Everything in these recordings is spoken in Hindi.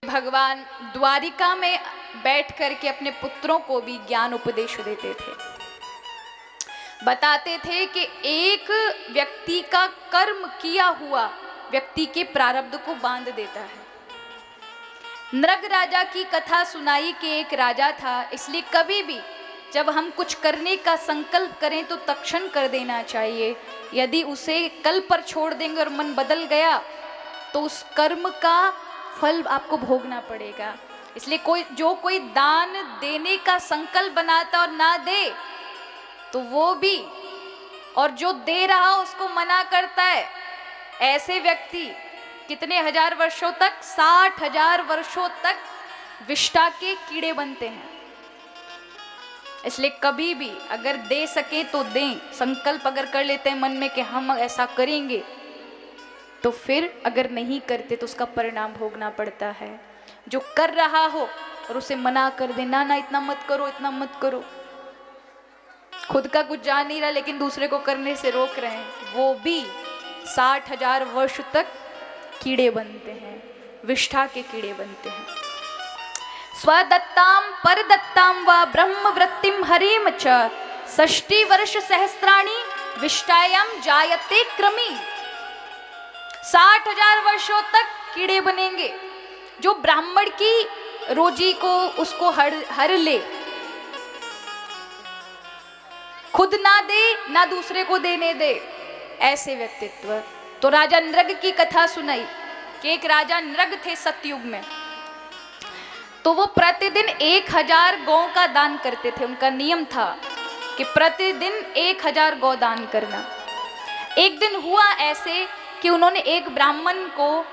भगवान द्वारिका में बैठ करके अपने पुत्रों को भी ज्ञान उपदेश देते थे। बताते थे कि एक व्यक्ति का कर्म किया हुआ व्यक्ति के प्रारब्ध को बांध देता है। नृग राजा की कथा सुनाई कि एक राजा था, इसलिए कभी भी जब हम कुछ करने का संकल्प करें तो तत्क्षण कर देना चाहिए। यदि उसे कल पर छोड़ देंगे और मन बदल गया तो उस कर्म का फल आपको भोगना पड़ेगा। इसलिए कोई दान देने का संकल्प बनाता और ना दे तो वो भी, और जो दे रहा उसको मना करता है, ऐसे व्यक्ति कितने हजार वर्षों तक, 60,000 वर्षों तक विष्ठा के कीड़े बनते हैं। इसलिए कभी भी अगर दे सके तो दें। संकल्प अगर कर लेते हैं मन में कि हम ऐसा करेंगे, तो फिर अगर नहीं करते तो उसका परिणाम भोगना पड़ता है। जो कर रहा हो और उसे मना कर दे, ना इतना मत करो, इतना मत करो, खुद का कुछ जान नहीं रहा लेकिन दूसरे को करने से रोक रहे हैं, वो भी 60,000 वर्ष तक कीड़े बनते हैं, विष्ठा के कीड़े बनते हैं। स्वदत्ताम परदत्ताम व ब्रह्मवृत्तिम हरिम च 60 वर्ष सहस्राणि विष्टायाम जायते क्रमी। 60,000 वर्षों तक कीड़े बनेंगे। जो ब्राह्मण की रोजी को उसको हर ले, खुद ना दे ना दूसरे को देने दे, ऐसे व्यक्तित्व। तो राजा नृग की कथा सुनाई कि एक राजा नृग थे सतयुग में। तो वो प्रतिदिन 1000 गौ का दान करते थे। उनका नियम था कि प्रतिदिन 1000 गौ दान करना। एक दिन हुआ ऐसे कि उन्होंने एक ब्राह्मण को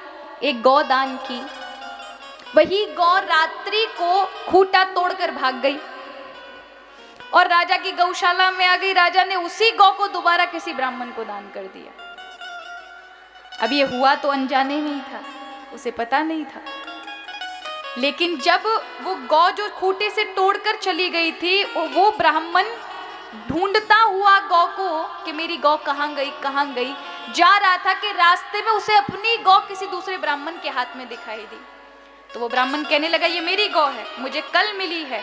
एक गौ दान की। वही गौ रात्रि को खूंटा तोड़कर भाग गई और राजा की गौशाला में आ गई। राजा ने उसी गौ को दोबारा किसी ब्राह्मण को दान कर दिया। अब ये हुआ तो अनजाने में ही था, उसे पता नहीं था। लेकिन जब वो गौ जो खूंटे से तोड़कर चली गई थी, वो ब्राह्मण ढूंढता हुआ गौ को कि मेरी गौ कहाँ गई, जा रहा था कि रास्ते में उसे अपनी गौ किसी दूसरे ब्राह्मण के हाथ में दिखाई दी। तो वो ब्राह्मण कहने लगा, ये मेरी गौ है, मुझे कल मिली है।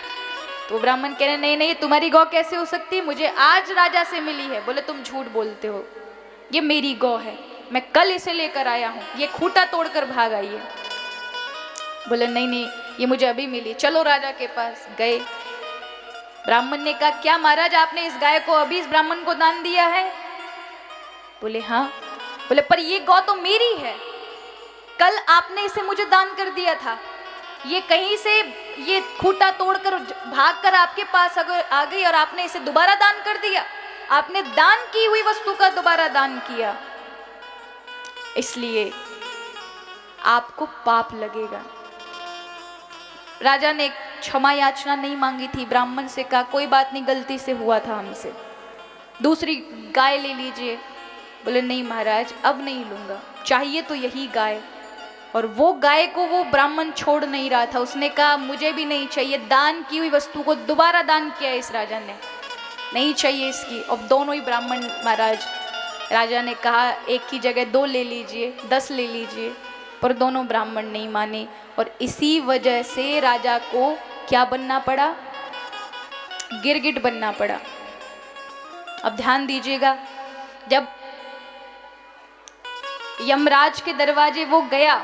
तो वो ब्राह्मण कहने, नहीं, तुम्हारी गौ कैसे हो सकती है, मुझे आज राजा से मिली है। बोले, तुम झूठ बोलते हो, ये मेरी गौ है, मैं कल इसे लेकर आया हूँ, ये खूंटा तोड़कर भाग आई है। बोले, नहीं, ये मुझे अभी मिली, चलो राजा के पास। गए। ब्राह्मण ने कहा, क्या महाराज आपने इस गाय को अभी इस ब्राह्मण को दान दिया है? बोले, हाँ। बोले, पर ये गौ तो मेरी है, कल आपने इसे मुझे दान कर दिया था, ये कहीं से ये खूंटा तोड़कर भागकर आपके पास आ गई और आपने इसे दोबारा दान कर दिया। आपने दान की हुई वस्तु का दोबारा दान किया, इसलिए आपको पाप लगेगा। राजा ने क्षमा याचना नहीं मांगी थी, ब्राह्मण से कहा, कोई बात नहीं, गलती से हुआ था हमसे, दूसरी गाय ले लीजिए। बोले, नहीं महाराज, अब नहीं लूंगा, चाहिए तो यही गाय। और वो गाय को वो ब्राह्मण छोड़ नहीं रहा था। उसने कहा, मुझे भी नहीं चाहिए, दान की हुई वस्तु को दोबारा दान किया इस राजा ने, नहीं चाहिए इसकी। अब दोनों ही ब्राह्मण, महाराज, राजा ने कहा एक की जगह 2 ले लीजिए, 10 ले लीजिए, पर दोनों ब्राह्मण नहीं माने। और इसी वजह से राजा को क्या बनना पड़ा? गिरगिट बनना पड़ा। अब ध्यान दीजिएगा, जब यमराज के दरवाजे वो गया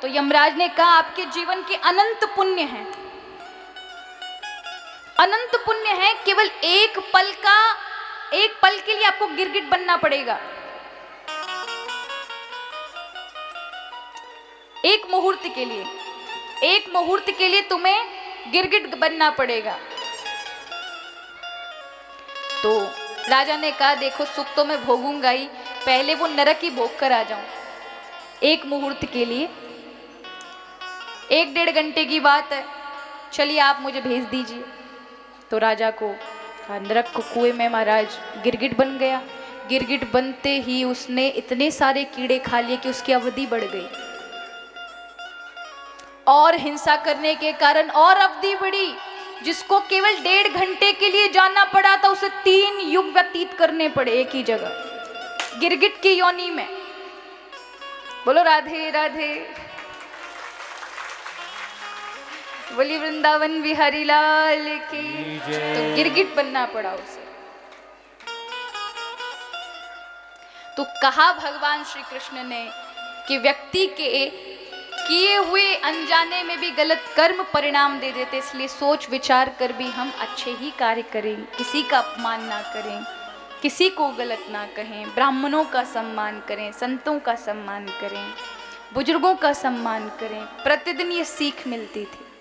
तो यमराज ने कहा, आपके जीवन के अनंत पुण्य हैं, अनंत पुण्य है, केवल एक पल के लिए आपको गिरगिट बनना पड़ेगा। एक मुहूर्त के लिए तुम्हें गिरगिट बनना पड़ेगा। तो राजा ने कहा, देखो सुख तो मैं भोगूंगा ही, पहले वो नरक ही भोग कर आ जाऊं। एक मुहूर्त के लिए, 1-1.5 घंटे की बात है, चलिए आप मुझे भेज दीजिए। तो राजा को नरक को कुएं में महाराज गिरगिट बन गया। गिरगिट बनते ही उसने इतने सारे कीड़े खा लिए कि उसकी अवधि बढ़ गई। और हिंसा करने के कारण और अवधि बढ़ी। जिसको केवल 1.5 घंटे के लिए जाना पड़ा था उसे 3 युग व्यतीत करने पड़े एक ही जगह, गिरगिट की योनि में। बोलो राधे राधे, बोली वृंदावन बिहारी लाल की। तो गिरगिट बनना पड़ा उसे। तो कहा भगवान श्री कृष्ण ने कि व्यक्ति के किए हुए अनजाने में भी गलत कर्म परिणाम दे देते, इसलिए सोच विचार कर भी हम अच्छे ही कार्य करें, किसी का अपमान ना करें, किसी को गलत ना कहें, ब्राह्मणों का सम्मान करें, संतों का सम्मान करें, बुजुर्गों का सम्मान करें। प्रतिदिन ये सीख मिलती थी।